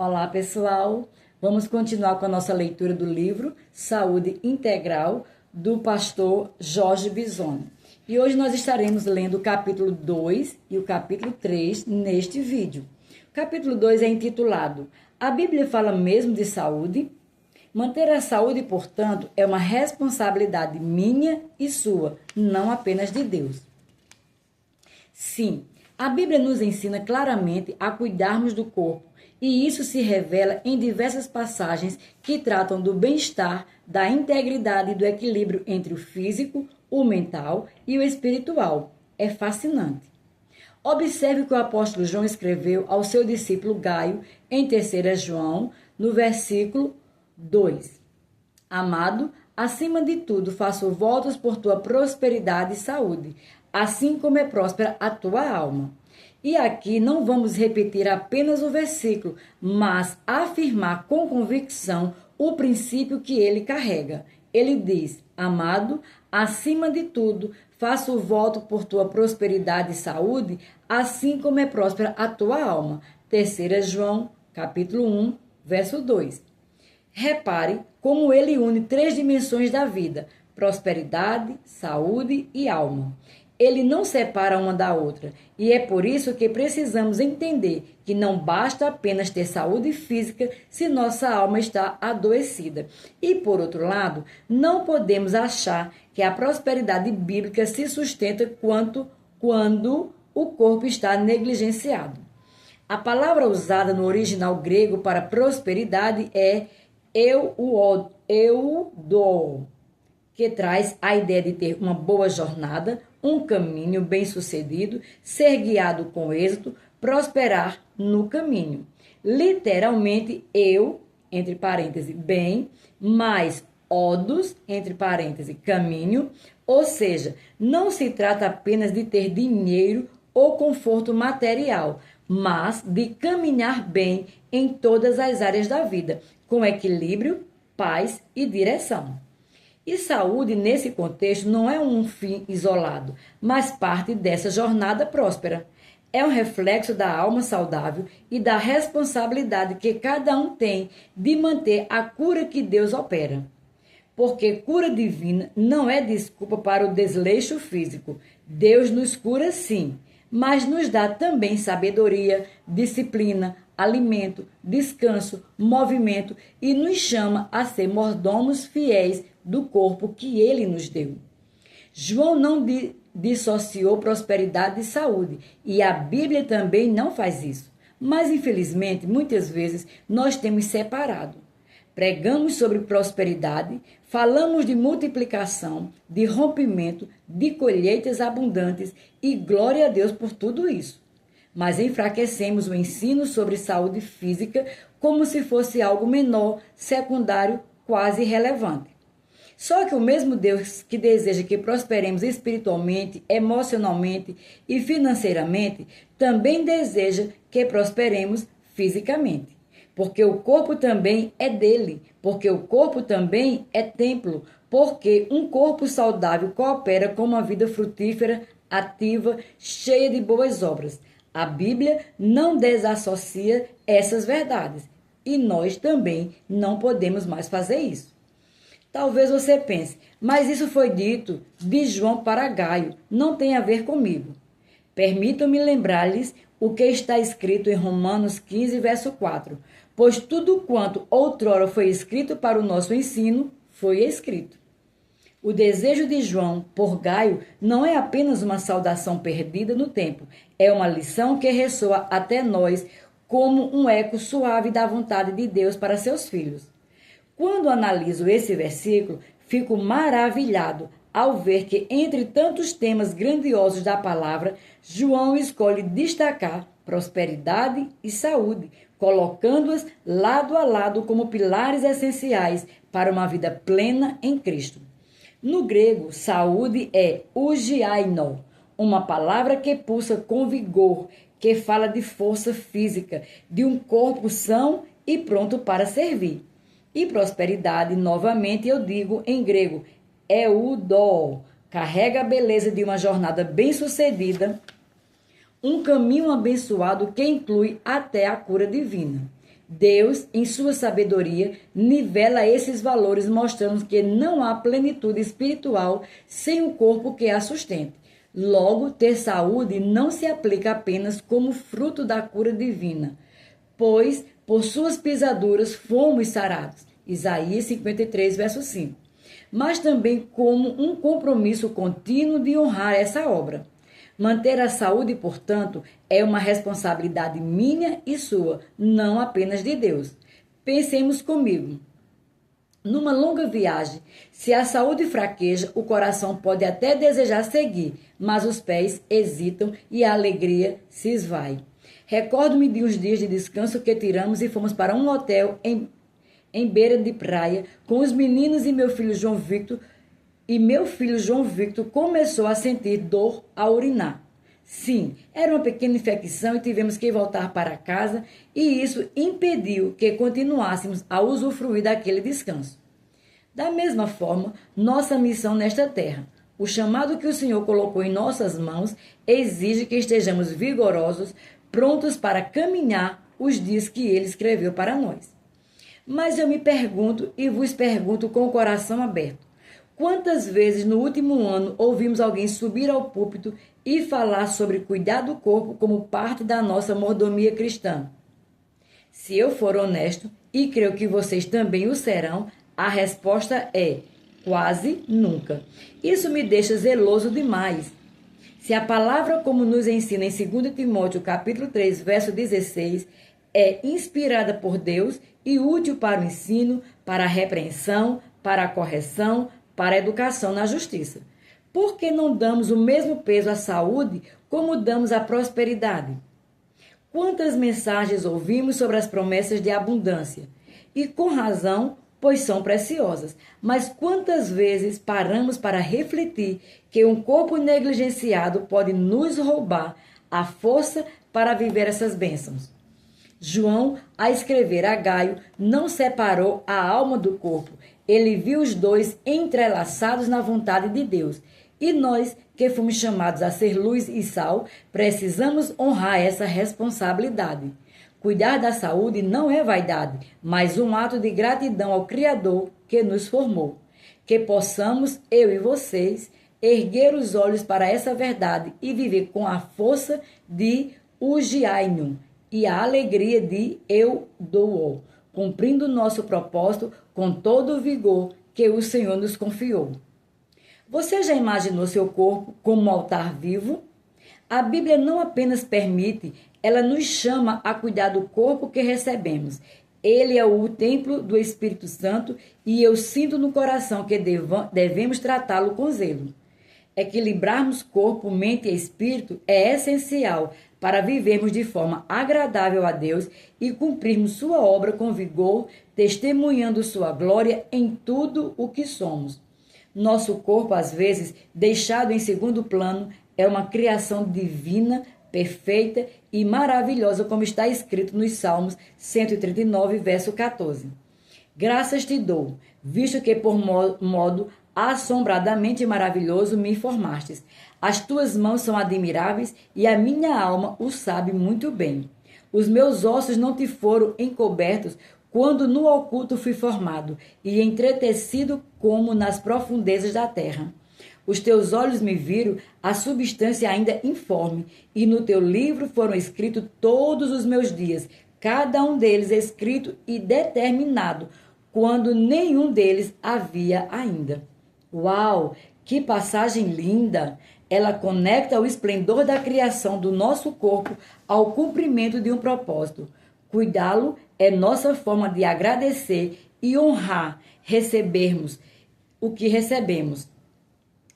Olá, pessoal! Vamos continuar com a nossa leitura do livro Saúde Integral, do pastor Jorge Bisoni. E hoje nós estaremos lendo o capítulo 2 e o capítulo 3 neste vídeo. O capítulo 2 é intitulado A Bíblia fala mesmo de saúde? Manter a saúde, portanto, é uma responsabilidade minha e sua, não apenas de Deus. Sim, a Bíblia nos ensina claramente a cuidarmos do corpo, e isso se revela em diversas passagens que tratam do bem-estar, da integridade e do equilíbrio entre o físico, o mental e o espiritual. É fascinante. Observe o que o apóstolo João escreveu ao seu discípulo Gaio em 3 João, no versículo 2. Amado, acima de tudo faço votos por tua prosperidade e saúde, assim como é próspera a tua alma. E aqui não vamos repetir apenas o versículo, mas afirmar com convicção o princípio que ele carrega. Ele diz, amado, acima de tudo, faço o voto por tua prosperidade e saúde, assim como é próspera a tua alma. 3 João, capítulo 1, verso 2. Repare como ele une 3 dimensões da vida, prosperidade, saúde e alma. Ele não separa uma da outra, e é por isso que precisamos entender que não basta apenas ter saúde física se nossa alma está adoecida. E, por outro lado, não podemos achar que a prosperidade bíblica se sustenta quando o corpo está negligenciado. A palavra usada no original grego para prosperidade é eudo, que traz a ideia de ter uma boa jornada, um caminho bem-sucedido, ser guiado com êxito, prosperar no caminho. Literalmente, entre parênteses, bem, mais odos, entre parênteses, caminho, ou seja, não se trata apenas de ter dinheiro ou conforto material, mas de caminhar bem em todas as áreas da vida, com equilíbrio, paz e direção. E saúde, nesse contexto, não é um fim isolado, mas parte dessa jornada próspera. É um reflexo da alma saudável e da responsabilidade que cada um tem de manter a cura que Deus opera. Porque cura divina não é desculpa para o desleixo físico. Deus nos cura sim, mas nos dá também sabedoria, disciplina, alimento, descanso, movimento e nos chama a ser mordomos fiéis do corpo que ele nos deu. João não dissociou prosperidade e saúde, e a Bíblia também não faz isso. Mas, infelizmente, muitas vezes nós temos separado. Pregamos sobre prosperidade, falamos de multiplicação, de rompimento, de colheitas abundantes e glória a Deus por tudo isso. Mas enfraquecemos o ensino sobre saúde física como se fosse algo menor, secundário, quase irrelevante. Só que o mesmo Deus que deseja que prosperemos espiritualmente, emocionalmente e financeiramente, também deseja que prosperemos fisicamente. Porque o corpo também é dele, porque o corpo também é templo, porque um corpo saudável coopera com uma vida frutífera, ativa, cheia de boas obras. A Bíblia não desassocia essas verdades e nós também não podemos mais fazer isso. Talvez você pense, mas isso foi dito de João para Gaio, não tem a ver comigo. Permitam-me lembrar-lhes o que está escrito em Romanos 15, verso 4. Pois tudo quanto outrora foi escrito para o nosso ensino, foi escrito. O desejo de João por Gaio não é apenas uma saudação perdida no tempo, é uma lição que ressoa até nós como um eco suave da vontade de Deus para seus filhos. Quando analiso esse versículo, fico maravilhado ao ver que, entre tantos temas grandiosos da palavra, João escolhe destacar prosperidade e saúde, colocando-as lado a lado como pilares essenciais para uma vida plena em Cristo. No grego, saúde é ugiaino, uma palavra que pulsa com vigor, que fala de força física, de um corpo são e pronto para servir. E prosperidade, novamente eu digo em grego, eudó, carrega a beleza de uma jornada bem-sucedida, um caminho abençoado que inclui até a cura divina. Deus, em sua sabedoria, nivela esses valores, mostrando que não há plenitude espiritual sem um corpo que a sustente. Logo, ter saúde não se aplica apenas como fruto da cura divina, pois por suas pisaduras fomos sarados. Isaías 53, verso 5. Mas também como um compromisso contínuo de honrar essa obra. Manter a saúde, portanto, é uma responsabilidade minha e sua, não apenas de Deus. Pensemos comigo. Numa longa viagem, se a saúde fraqueja, o coração pode até desejar seguir, mas os pés hesitam e a alegria se esvai. Recordo-me de uns dias de descanso que tiramos e fomos para um hotel em beira de praia com os meninos e meu filho João Victor. E meu filho João Victor começou a sentir dor ao urinar. Sim, era uma pequena infecção e tivemos que voltar para casa, e isso impediu que continuássemos a usufruir daquele descanso. Da mesma forma, nossa missão nesta terra, o chamado que o Senhor colocou em nossas mãos, exige que estejamos vigorosos, prontos para caminhar os dias que Ele escreveu para nós. Mas eu me pergunto e vos pergunto com o coração aberto. Quantas vezes no último ano ouvimos alguém subir ao púlpito e falar sobre cuidar do corpo como parte da nossa mordomia cristã? Se eu for honesto, e creio que vocês também o serão, a resposta é quase nunca. Isso me deixa zeloso demais. Se a palavra, como nos ensina em 2 Timóteo capítulo 3, verso 16, é inspirada por Deus e útil para o ensino, para a repreensão, para a correção, para a educação na justiça. Por que não damos o mesmo peso à saúde como damos à prosperidade? Quantas mensagens ouvimos sobre as promessas de abundância? E com razão, pois são preciosas. Mas quantas vezes paramos para refletir que um corpo negligenciado pode nos roubar a força para viver essas bênçãos? João, a escrever a Gaio, não separou a alma do corpo. Ele viu os dois entrelaçados na vontade de Deus. E nós, que fomos chamados a ser luz e sal, precisamos honrar essa responsabilidade. Cuidar da saúde não é vaidade, mas um ato de gratidão ao Criador que nos formou. Que possamos, eu e vocês, erguer os olhos para essa verdade e viver com a força de Ujiainu e a alegria de Eu Dou, cumprindo nosso propósito com todo o vigor que o Senhor nos confiou. Você já imaginou seu corpo como um altar vivo? A Bíblia não apenas permite, ela nos chama a cuidar do corpo que recebemos. Ele é o templo do Espírito Santo e eu sinto no coração que devemos tratá-lo com zelo. Equilibrarmos corpo, mente e espírito é essencial para vivermos de forma agradável a Deus e cumprirmos sua obra com vigor, testemunhando sua glória em tudo o que somos. Nosso corpo, às vezes, deixado em segundo plano, é uma criação divina, perfeita e maravilhosa, como está escrito nos Salmos 139, verso 14. Graças te dou, visto que por modo assombradamente maravilhoso me formastes. As tuas mãos são admiráveis e a minha alma o sabe muito bem. Os meus ossos não te foram encobertos quando no oculto fui formado e entretecido como nas profundezas da terra. Os teus olhos me viram a substância ainda informe, e no teu livro foram escritos todos os meus dias, cada um deles escrito e determinado, quando nenhum deles havia ainda. Uau, que passagem linda! Ela conecta o esplendor da criação do nosso corpo ao cumprimento de um propósito. Cuidá-lo é nossa forma de agradecer e honrar, recebermos o que recebemos.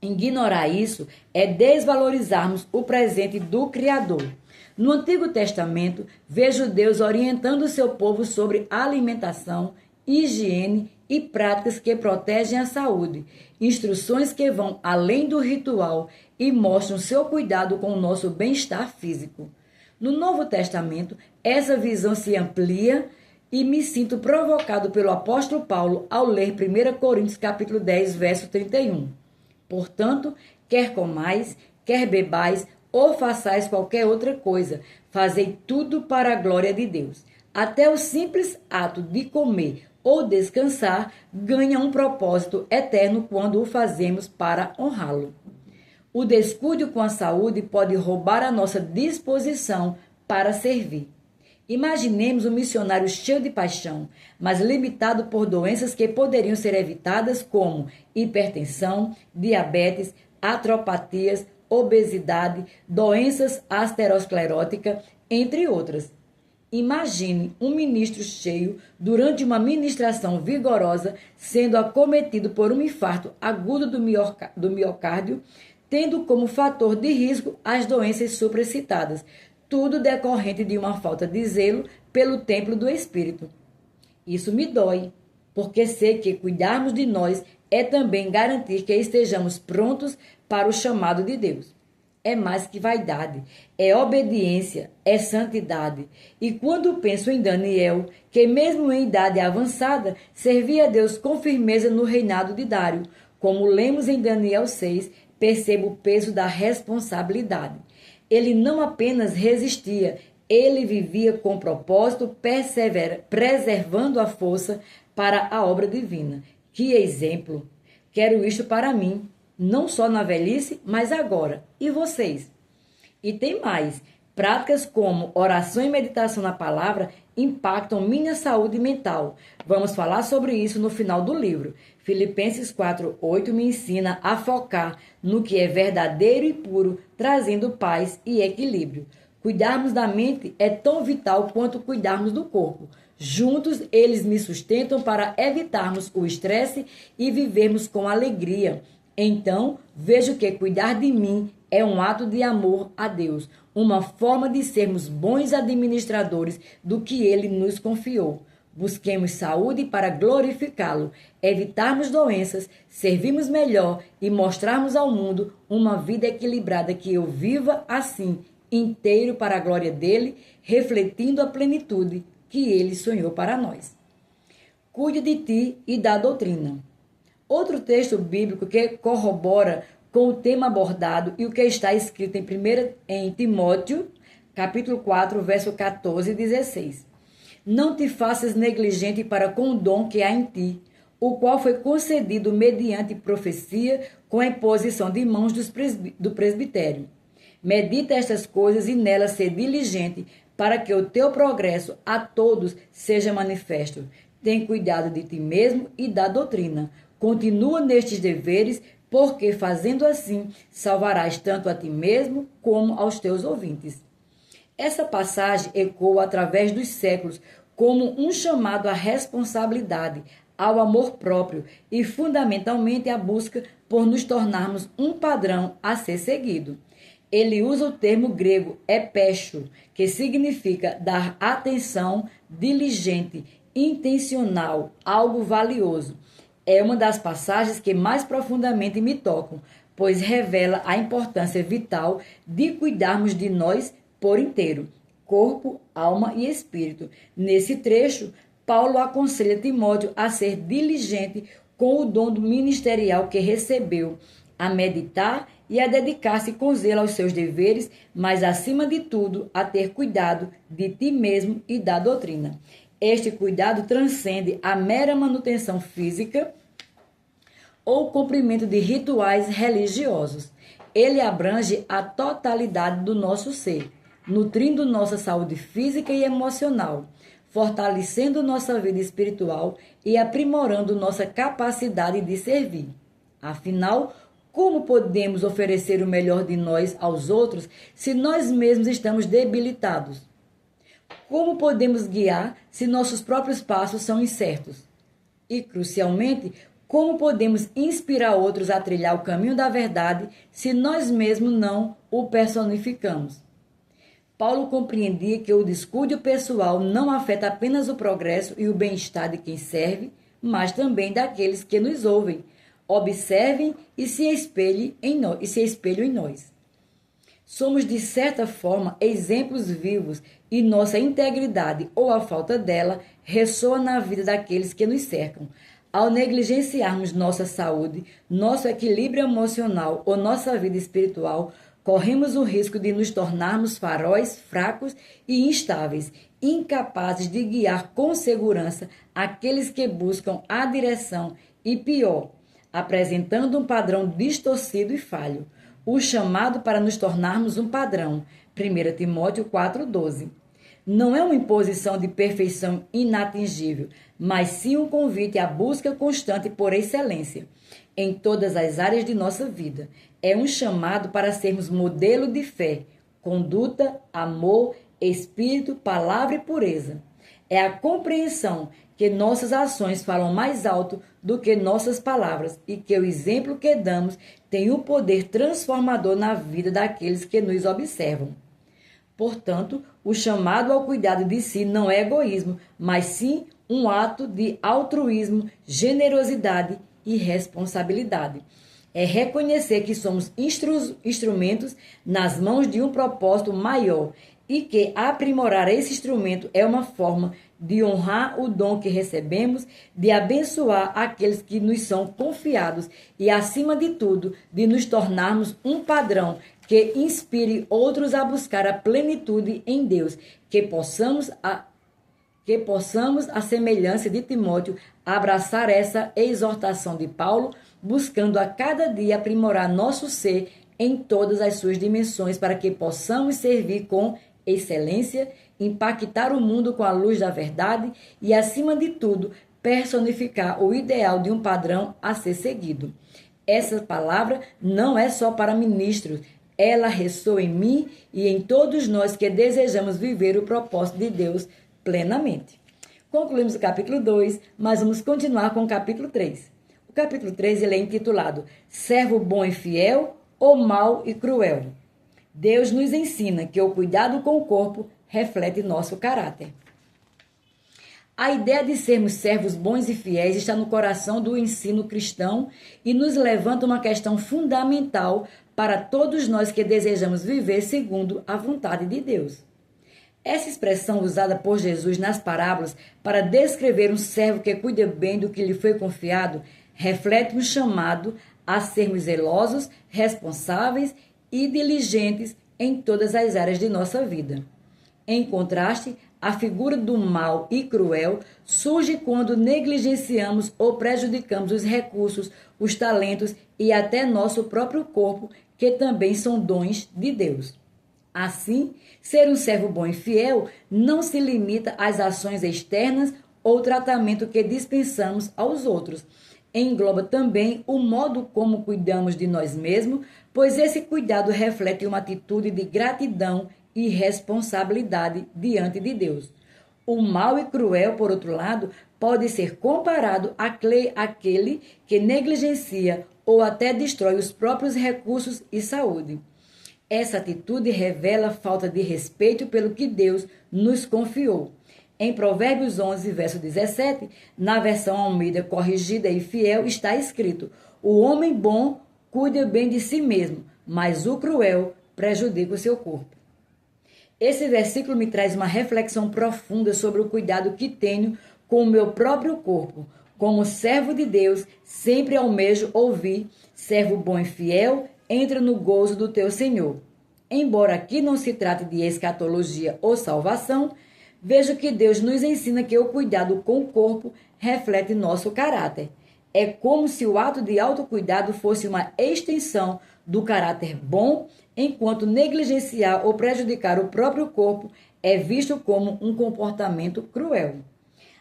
Ignorar isso é desvalorizarmos o presente do Criador. No Antigo Testamento, vejo Deus orientando o seu povo sobre alimentação, higiene e práticas que protegem a saúde, instruções que vão além do ritual e mostram seu cuidado com o nosso bem-estar físico. No Novo Testamento, essa visão se amplia e me sinto provocado pelo apóstolo Paulo ao ler 1 Coríntios capítulo 10, verso 31. Portanto, quer comais, quer bebais ou façais qualquer outra coisa, fazei tudo para a glória de Deus. Até o simples ato de comer ou descansar ganha um propósito eterno quando o fazemos para honrá-lo. O descuido com a saúde pode roubar a nossa disposição para servir. Imaginemos um missionário cheio de paixão, mas limitado por doenças que poderiam ser evitadas, como hipertensão, diabetes, artropatias, obesidade, doenças ateroscleróticas, entre outras. Imagine um ministro cheio, durante uma ministração vigorosa, sendo acometido por um infarto agudo do miocárdio, tendo como fator de risco as doenças supracitadas, tudo decorrente de uma falta de zelo pelo templo do Espírito. Isso me dói, porque sei que cuidarmos de nós é também garantir que estejamos prontos para o chamado de Deus. É mais que vaidade, é obediência, é santidade. E quando penso em Daniel, que mesmo em idade avançada, servia a Deus com firmeza no reinado de Dário, como lemos em Daniel 6, percebo o peso da responsabilidade. Ele não apenas resistia, ele vivia com propósito, preservando a força para a obra divina. Que exemplo! Quero isto para mim, não só na velhice, mas agora. E vocês? E tem mais. Práticas como oração e meditação na palavra impactam minha saúde mental. Vamos falar sobre isso no final do livro. Filipenses 4:8 me ensina a focar no que é verdadeiro e puro, trazendo paz e equilíbrio. Cuidarmos da mente é tão vital quanto cuidarmos do corpo. Juntos, eles me sustentam para evitarmos o estresse e vivermos com alegria. Então, vejo que cuidar de mim é um ato de amor a Deus, uma forma de sermos bons administradores do que Ele nos confiou. Busquemos saúde para glorificá-lo, evitarmos doenças, servirmos melhor e mostrarmos ao mundo uma vida equilibrada que eu viva assim, inteiro para a glória dele, refletindo a plenitude que ele sonhou para nós. Cuide de ti e da doutrina. Outro texto bíblico que corrobora com o tema abordado e o que está escrito em Timóteo, capítulo 4, verso 14 e 16. Não te faças negligente para com o dom que há em ti, o qual foi concedido mediante profecia com a imposição de mãos do presbitério. Medita estas coisas e nelas ser diligente, para que o teu progresso a todos seja manifesto. Tem cuidado de ti mesmo e da doutrina. Continua nestes deveres, porque fazendo assim, salvarás tanto a ti mesmo como aos teus ouvintes. Essa passagem ecoa através dos séculos como um chamado à responsabilidade, ao amor próprio e, fundamentalmente, à busca por nos tornarmos um padrão a ser seguido. Ele usa o termo grego epécho, que significa dar atenção diligente, intencional, algo valioso. É uma das passagens que mais profundamente me tocam, pois revela a importância vital de cuidarmos de nós por inteiro, corpo, alma e espírito. Nesse trecho, Paulo aconselha Timóteo a ser diligente com o dom ministerial que recebeu, a meditar e a dedicar-se com zelo aos seus deveres, mas, acima de tudo, a ter cuidado de ti mesmo e da doutrina. Este cuidado transcende a mera manutenção física ou cumprimento de rituais religiosos. Ele abrange a totalidade do nosso ser, nutrindo nossa saúde física e emocional, fortalecendo nossa vida espiritual e aprimorando nossa capacidade de servir. Afinal, como podemos oferecer o melhor de nós aos outros se nós mesmos estamos debilitados? Como podemos guiar se nossos próprios passos são incertos? E, crucialmente, como podemos inspirar outros a trilhar o caminho da verdade se nós mesmos não o personificamos? Paulo compreendia que o descuido pessoal não afeta apenas o progresso e o bem-estar de quem serve, mas também daqueles que nos ouvem, observem e se espelhem em nós. Somos, de certa forma, exemplos vivos e nossa integridade ou a falta dela ressoa na vida daqueles que nos cercam. Ao negligenciarmos nossa saúde, nosso equilíbrio emocional ou nossa vida espiritual, corremos o risco de nos tornarmos faróis fracos e instáveis, incapazes de guiar com segurança aqueles que buscam a direção e, pior, apresentando um padrão distorcido e falho. O chamado para nos tornarmos um padrão. 1 Timóteo 4,12. Não é uma imposição de perfeição inatingível, mas sim um convite à busca constante por excelência em todas as áreas de nossa vida. É um chamado para sermos modelo de fé, conduta, amor, espírito, palavra e pureza. É a compreensão que nossas ações falam mais alto do que nossas palavras e que o exemplo que damos tem um poder transformador na vida daqueles que nos observam. Portanto, o chamado ao cuidado de si não é egoísmo, mas sim um ato de altruísmo, generosidade e responsabilidade. É reconhecer que somos instrumentos nas mãos de um propósito maior e que aprimorar esse instrumento é uma forma de honrar o dom que recebemos, de abençoar aqueles que nos são confiados e, acima de tudo, de nos tornarmos um padrão que inspire outros a buscar a plenitude em Deus, que possamos, a semelhança de Timóteo, abraçar essa exortação de Paulo, buscando a cada dia aprimorar nosso ser em todas as suas dimensões, para que possamos servir com excelência, impactar o mundo com a luz da verdade e, acima de tudo, personificar o ideal de um padrão a ser seguido. Essa palavra não é só para ministros, ela ressoa em mim e em todos nós que desejamos viver o propósito de Deus plenamente. Concluímos o capítulo 2, mas vamos continuar com o capítulo 3. O capítulo 3 ele é intitulado Servo Bom e Fiel ou Mau e Cruel? Deus nos ensina que o cuidado com o corpo reflete nosso caráter. A ideia de sermos servos bons e fiéis está no coração do ensino cristão e nos levanta uma questão fundamental para todos nós que desejamos viver segundo a vontade de Deus. Essa expressão usada por Jesus nas parábolas para descrever um servo que cuida bem do que lhe foi confiado reflete um chamado a sermos zelosos, responsáveis e diligentes em todas as áreas de nossa vida. Em contraste, a figura do mau e cruel surge quando negligenciamos ou prejudicamos os recursos, os talentos e até nosso próprio corpo, que também são dons de Deus. Assim, ser um servo bom e fiel não se limita às ações externas ou tratamento que dispensamos aos outros. Engloba também o modo como cuidamos de nós mesmos, pois esse cuidado reflete uma atitude de gratidão e responsabilidade diante de Deus. O mau e cruel, por outro lado, pode ser comparado àquele que negligencia ou até destrói os próprios recursos e saúde. Essa atitude revela falta de respeito pelo que Deus nos confiou. Em Provérbios 11, verso 17, na versão Almeida Corrigida e Fiel, está escrito: o homem bom cuida bem de si mesmo, mas o cruel prejudica o seu corpo. Esse versículo me traz uma reflexão profunda sobre o cuidado que tenho com o meu próprio corpo. Como servo de Deus, sempre almejo ouvir: servo bom e fiel, entra no gozo do teu Senhor. Embora aqui não se trate de escatologia ou salvação, vejo que Deus nos ensina que o cuidado com o corpo reflete nosso caráter. É como se o ato de autocuidado fosse uma extensão do caráter bom, enquanto negligenciar ou prejudicar o próprio corpo é visto como um comportamento cruel.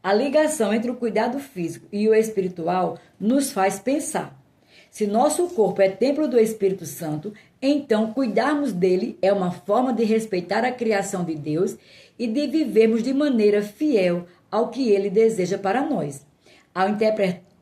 A ligação entre o cuidado físico e o espiritual nos faz pensar: se nosso corpo é templo do Espírito Santo, então cuidarmos dele é uma forma de respeitar a criação de Deus e de vivermos de maneira fiel ao que ele deseja para nós.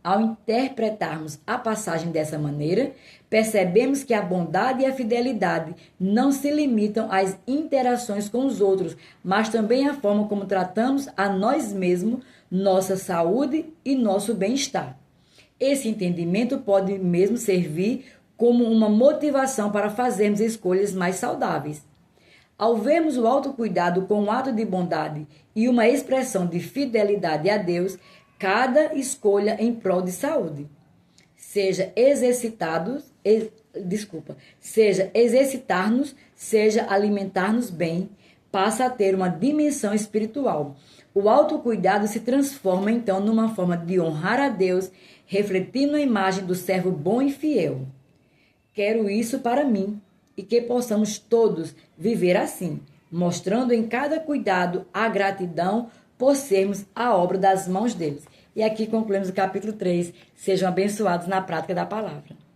Ao interpretarmos a passagem dessa maneira, percebemos que a bondade e a fidelidade não se limitam às interações com os outros, mas também à forma como tratamos a nós mesmos, nossa saúde e nosso bem-estar. Esse entendimento pode mesmo servir como uma motivação para fazermos escolhas mais saudáveis. Ao vermos o autocuidado como um ato de bondade e uma expressão de fidelidade a Deus, cada escolha em prol de saúde, seja exercitar-nos, seja alimentar-nos bem, passa a ter uma dimensão espiritual. O autocuidado se transforma, então, numa forma de honrar a Deus, refletindo a imagem do servo bom e fiel. Quero isso para mim e que possamos todos viver assim, mostrando em cada cuidado a gratidão por sermos a obra das mãos deles. E aqui concluímos o capítulo 3. Sejam abençoados na prática da palavra.